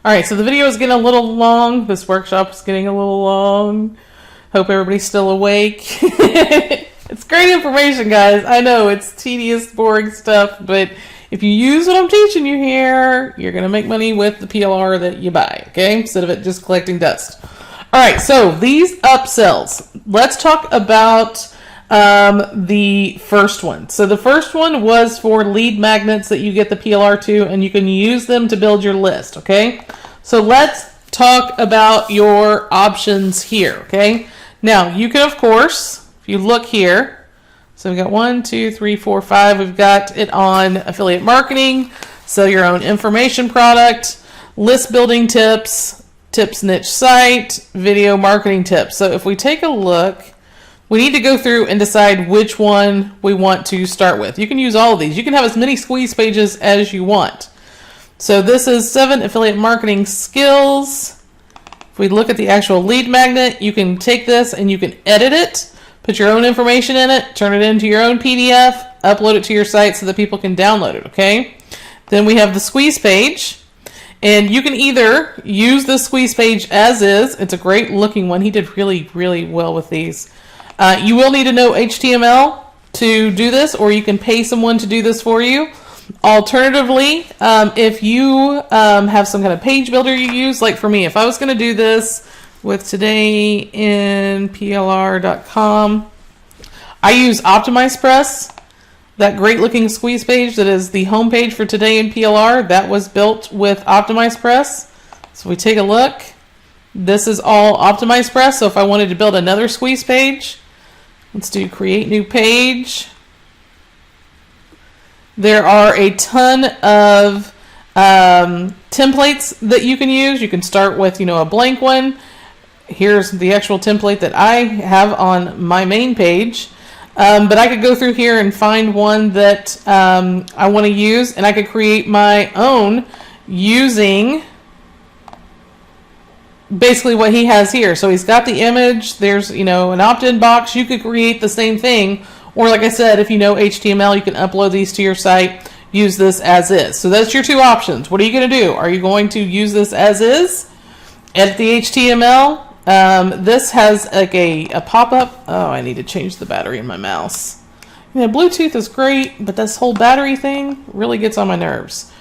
All right, so the video is getting a little long. This workshop is getting a little long. Hope everybody's still awake. It's great information, guys. I know it's tedious, boring stuff, but if you use what I'm teaching you here, you're going to make money with the PLR that you buy, okay? Instead of it just collecting dust. All right, so these upsells. Let's talk about the first one. So the first one was for lead magnets that you get the PLR to, and you can use them to build your list, okay? So let's talk about your options here, okay? Now, you can, of course, if you look here, so we've got 1, 2, 3, 4, 5. We've got it on affiliate marketing, sell your own information product, list building tips, tips niche site, video marketing tips. So if we take a look, we need to go through and decide which one we want to start with. You can use all of these. You can have as many squeeze pages as you want. So this is 7 affiliate marketing skills. If we look at the actual lead magnet, you can take this and you can edit it, put your own information in it, turn it into your own PDF, upload it to your site so that people can download it, okay? Then we have the squeeze page. And you can either use the squeeze page as is. It's a great looking one. He did really, really well with these. You will need to know HTML to do this, or you can pay someone to do this for you. Alternatively, if you have some kind of page builder you use, like for me, if I was going to do this with todayinplr.com, I use OptimizePress, that great looking squeeze page that is the home page for Today in PLR. That was built with OptimizePress. So we take a look. This is all OptimizePress. So if I wanted to build another squeeze page, let's do create new page. There are a ton of templates that you can use. You can start with, a blank one. Here's the actual template that I have on my main page. But I could go through here and find one that I want to use, and I could create my own using basically what he has here. So he's got the image, there's, an opt-in box. You could create the same thing, or like I said, if you know HTML, you can upload these to your site, use this as is. So that's your two options. What are you going to do? Are you going to use this as is, edit the HTML? This has like a pop-up. Oh, I need to change the battery in my mouse. Bluetooth is great, but this whole battery thing really gets on my nerves.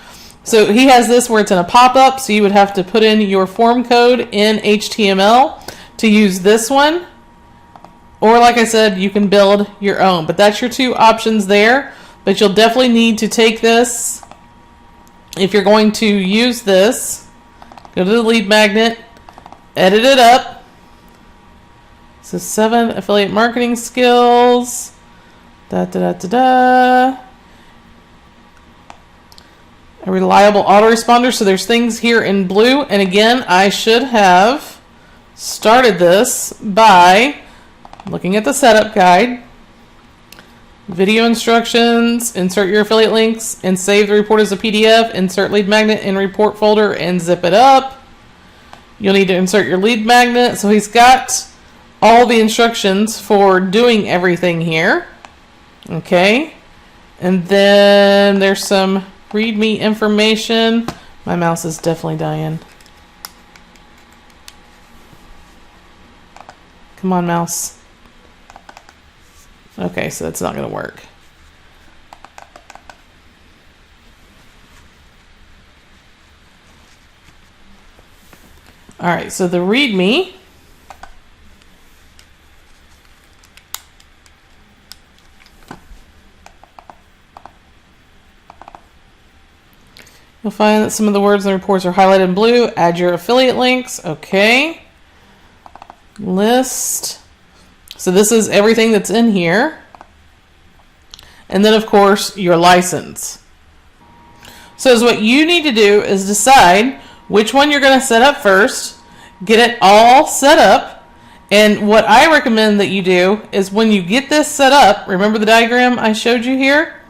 So he has this where it's in a pop-up, so you would have to put in your form code in HTML to use this one. Or like I said, you can build your own. But that's your two options there. But you'll definitely need to take this. If you're going to use this, go to the lead magnet, edit it up. So 7 affiliate marketing skills. A reliable autoresponder. So there's things here in blue. And again, I should have started this by looking at the setup guide. Video instructions, insert your affiliate links, and save the report as a PDF. Insert lead magnet in report folder and zip it up. You'll need to insert your lead magnet. So he's got all the instructions for doing everything here. Okay. And then there's some README information. My mouse is definitely dying. Come on, mouse. Okay, so that's not going to work. All right, so the README. You'll find that some of the words in the reports are highlighted in blue. Add your affiliate links. Okay. List. So this is everything that's in here. And then, of course, your license. So what you need to do is decide which one you're going to set up first. Get it all set up. And what I recommend that you do is when you get this set up, remember the diagram I showed you here?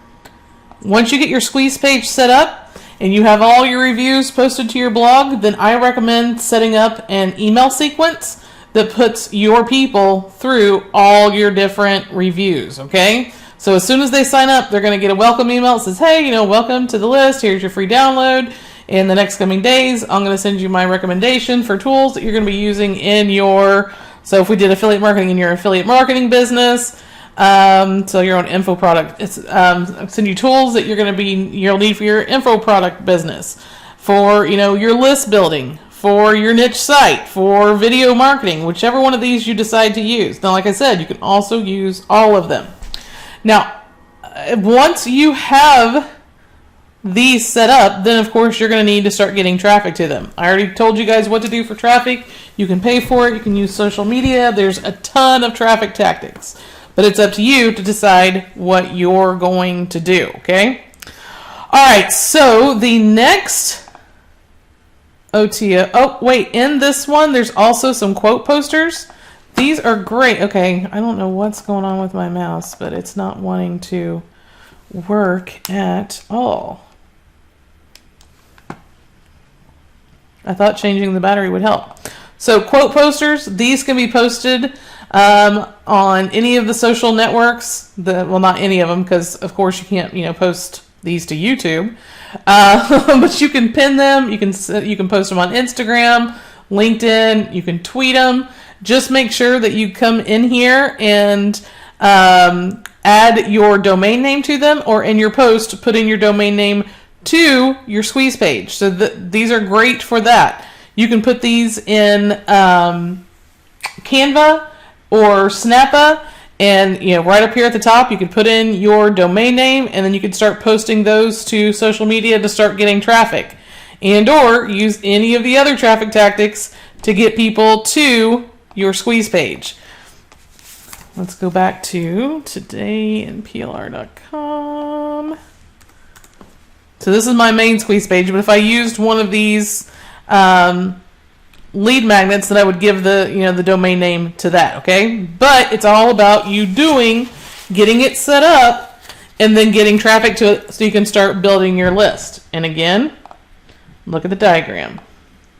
Once you get your squeeze page set up, and you have all your reviews posted to your blog, then I recommend setting up an email sequence that puts your people through all your different reviews, okay? So as soon as they sign up, they're going to get a welcome email that says, hey, welcome to the list. Here's your free download. in the next coming days, I'm going to send you my recommendation for tools that you're going to be using in your, so if we did affiliate marketing in your affiliate marketing business, so your own info product, it's send you tools that you'll need for your info product business, for your list building, for your niche site, for video marketing, whichever one of these you decide to use. Now, like I said, you can also use all of them. Now, once you have these set up, then of course you're going to need to start getting traffic to them. I already told you guys what to do for traffic. You can pay for it. You can use social media. There's a ton of traffic tactics. But it's up to you to decide what you're going to do, okay? All right, so the next OTO, oh, wait, in this one, there's also some quote posters. These are great. Okay, I don't know what's going on with my mouse, but it's not wanting to work at all. I thought changing the battery would help. So quote posters, these can be posted on any of the social networks. Well, not any of them, because of course you can't, post these to YouTube. But you can pin them. You can post them on Instagram, LinkedIn. You can tweet them. Just make sure that you come in here and add your domain name to them, or in your post, put in your domain name to your squeeze page. So these are great for that. You can put these in Canva or Snappa, and right up here at the top you can put in your domain name, and then you can start posting those to social media to start getting traffic, and or use any of the other traffic tactics to get people to your squeeze page. Let's go back to todayinplr.com. So this is my main squeeze page, but if I used one of these lead magnets, then I would give the domain name to that, okay? But it's all about you getting it set up, and then getting traffic to it so you can start building your list. And again, look at the diagram,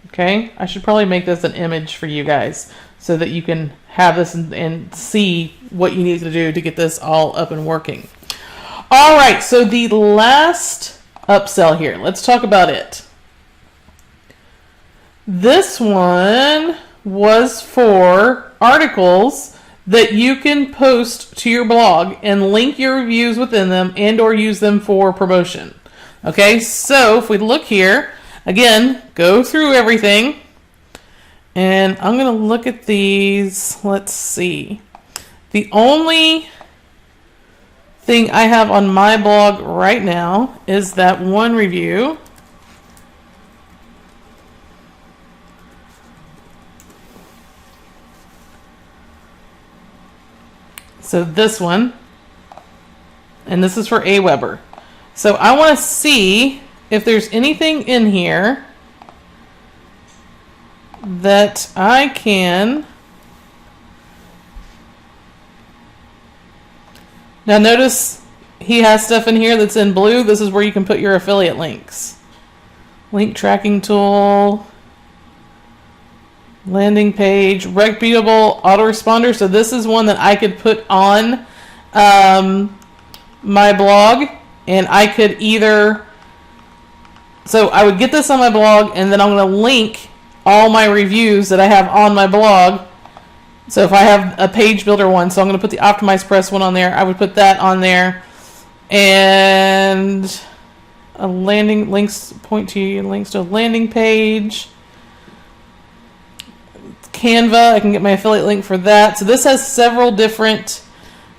okay? I should probably make this an image for you guys so that you can have this and see what you need to do to get this all up and working. All right, so the last upsell here, let's talk about it. This one was for articles that you can post to your blog and link your reviews within them and or use them for promotion. Okay, so if we look here, again, go through everything, and I'm going to look at these. Let's see. The only thing I have on my blog right now is that one review. So this one, and this is for AWeber. So I want to see if there's anything in here that I can. Now notice he has stuff in here that's in blue. This is where you can put your affiliate links. Link tracking tool. Landing page, repeatable autoresponder. So this is one that I could put on my blog, and I could so I would get this on my blog, and then I'm going to link all my reviews that I have on my blog. So if I have a page builder one, so I'm going to put the Optimized Press one on there, I would put that on there, and links to a landing page. Canva, I can get my affiliate link for that. So this has several different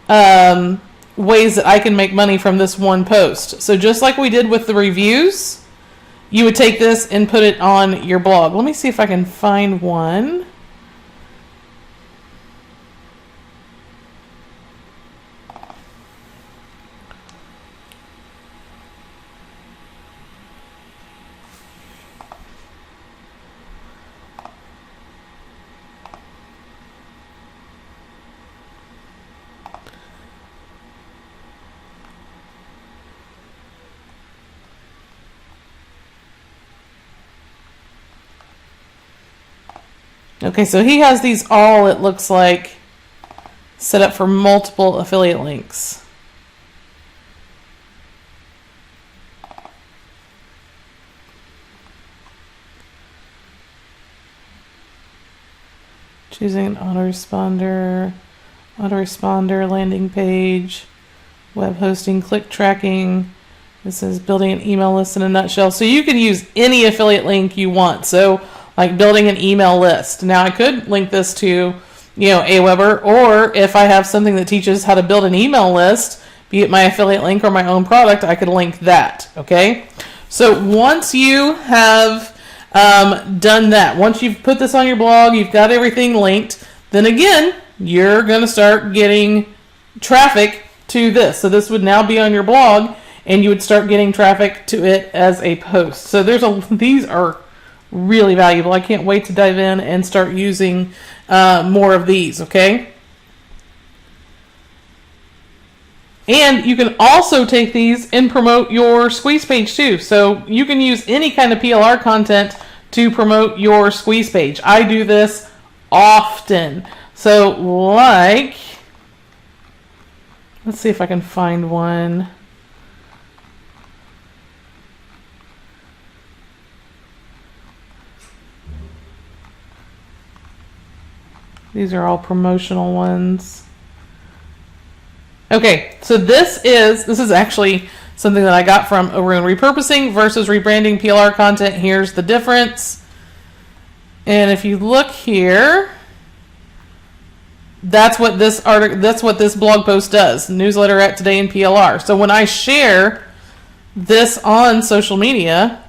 ways that I can make money from this one post. So just like we did with the reviews, you would take this and put it on your blog. Let me see if I can find one. Okay, so he has these all, it looks like, set up for multiple affiliate links. choosing an autoresponder, landing page, web hosting, click tracking. This is building an email list in a nutshell. So you can use any affiliate link you want. So like building an email list. Now I could link this to, Aweber, or if I have something that teaches how to build an email list, be it my affiliate link or my own product, I could link that. Okay. So once you have done that, once you've put this on your blog, you've got everything linked, then again, you're going to start getting traffic to this. So this would now be on your blog, and you would start getting traffic to it as a post. So these are really valuable. I can't wait to dive in and start using more of these, okay? And you can also take these and promote your squeeze page too. So you can use any kind of PLR content to promote your squeeze page. I do this often. So let's see if I can find one. These are all promotional ones. Okay, so this is actually something that I got from Arun. Repurposing versus rebranding PLR content. Here's the difference. And if you look here, that's what this blog post does. Newsletter at Today in PLR. So when I share this on social media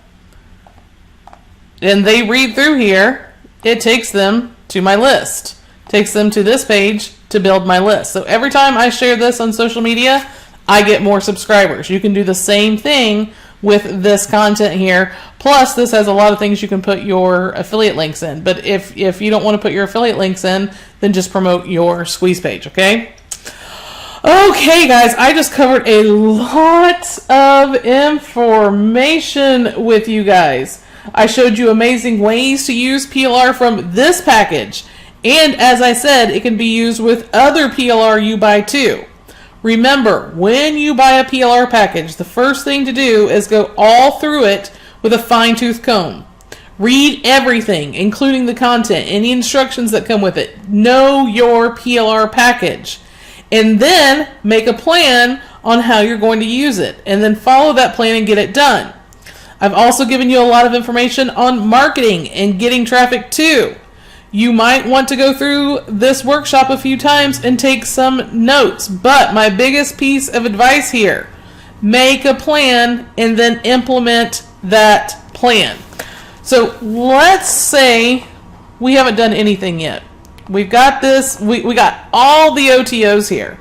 and they read through here, it takes them to my list. Takes them to this page to build my list. So every time I share this on social media, I get more subscribers. You can do the same thing with this content here. Plus, this has a lot of things you can put your affiliate links in. But if you don't want to put your affiliate links in, then just promote your squeeze page, okay? Okay, guys, I just covered a lot of information with you guys. I showed you amazing ways to use PLR from this package. And as I said, it can be used with other PLR you buy too. Remember, when you buy a PLR package, the first thing to do is go all through it with a fine-tooth comb. Read everything, including the content, any instructions that come with it. Know your PLR package. And then make a plan on how you're going to use it. And then follow that plan and get it done. I've also given you a lot of information on marketing and getting traffic too. You might want to go through this workshop a few times and take some notes. But my biggest piece of advice here, make a plan and then implement that plan. So let's say we haven't done anything yet. We've got this, we got all the OTOs here.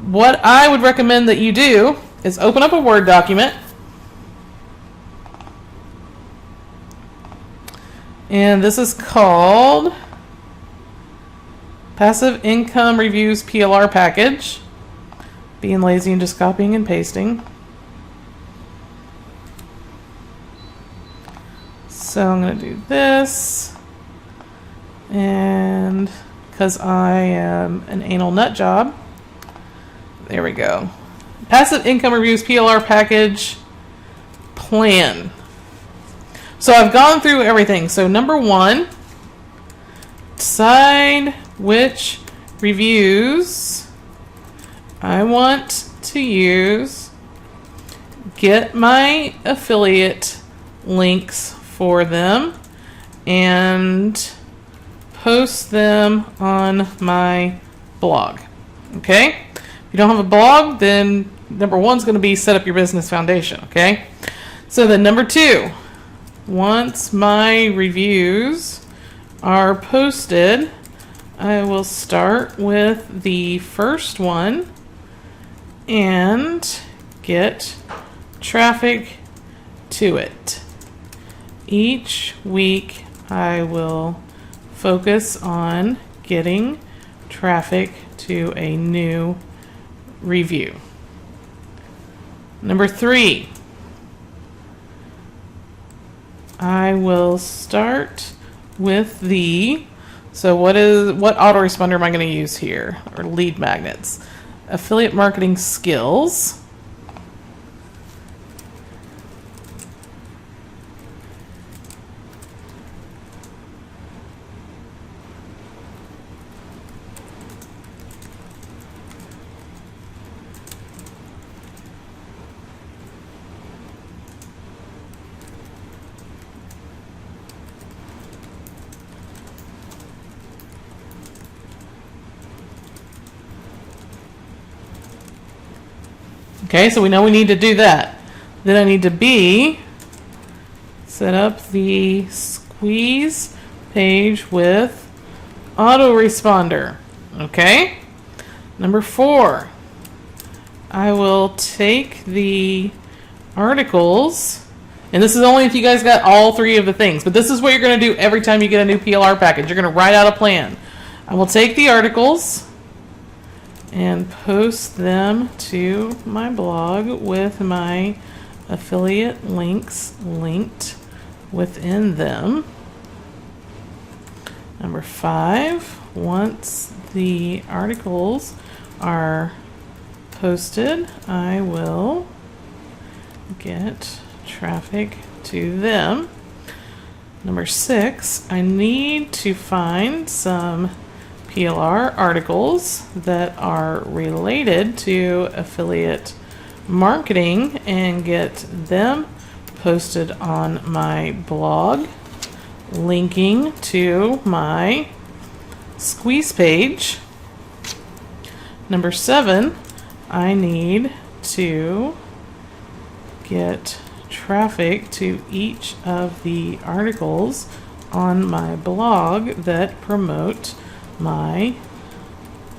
What I would recommend that you do is open up a Word document. And this is called Passive Income Reviews PLR Package. Being lazy and just copying and pasting. So I'm going to do this. And because I am an anal nut job, there we go. Passive Income Reviews PLR Package Plan. So I've gone through everything. So number one, decide which reviews I want to use. Get my affiliate links for them and post them on my blog. Okay? If you don't have a blog, then number one is going to be set up your business foundation. Okay? So then number two, once my reviews are posted, I will start with the first one and get traffic to it. Each week I will focus on getting traffic to a new review. Number three, I will start with so what autoresponder am I going to use here? Or lead magnets. Affiliate marketing skills. Okay, so we know we need to do that. Then I need to set up the squeeze page with autoresponder. Okay? Number 4, I will take the articles, and this is only if you guys got all 3 of the things, but this is what you're going to do every time you get a new PLR package. You're going to write out a plan. I will take the articles and post them to my blog with my affiliate links linked within them. Number 5, once the articles are posted, I will get traffic to them. Number 6, I need to find some PLR articles that are related to affiliate marketing and get them posted on my blog, linking to my squeeze page. Number 7, I need to get traffic to each of the articles on my blog that promote my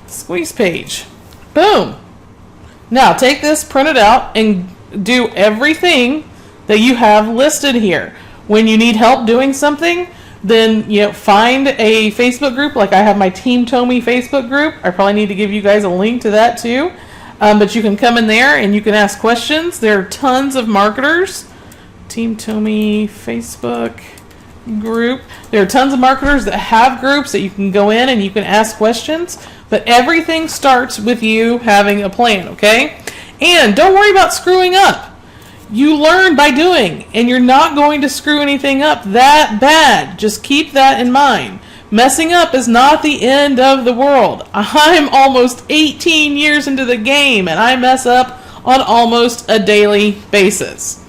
squeeze page. Boom! Now take this, print it out, and do everything that you have listed here. When you need help doing something, then find a Facebook group. Like I have my Team Tomy Facebook group. I probably need to give you guys a link to that too. But you can come in there and you can ask questions. There are tons of marketers. Team Tomy Facebook group. There are tons of marketers that have groups that you can go in and you can ask questions. But everything starts with you having a plan, okay? And don't worry about screwing up. You learn by doing, and you're not going to screw anything up that bad. Just keep that in mind. Messing up is not the end of the world. I'm almost 18 years into the game, and I mess up on almost a daily basis.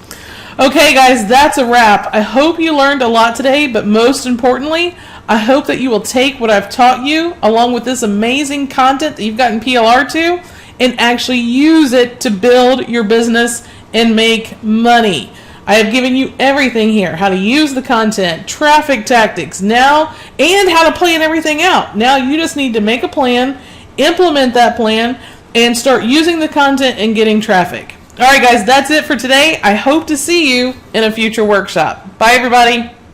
Okay, guys, that's a wrap. I hope you learned a lot today, but most importantly, I hope that you will take what I've taught you, along with this amazing content that you've gotten PLR to, and actually use it to build your business and make money. I have given you everything here, how to use the content, traffic tactics now, and how to plan everything out. Now you just need to make a plan, implement that plan, and start using the content and getting traffic. All right, guys, that's it for today. I hope to see you in a future workshop. Bye, everybody.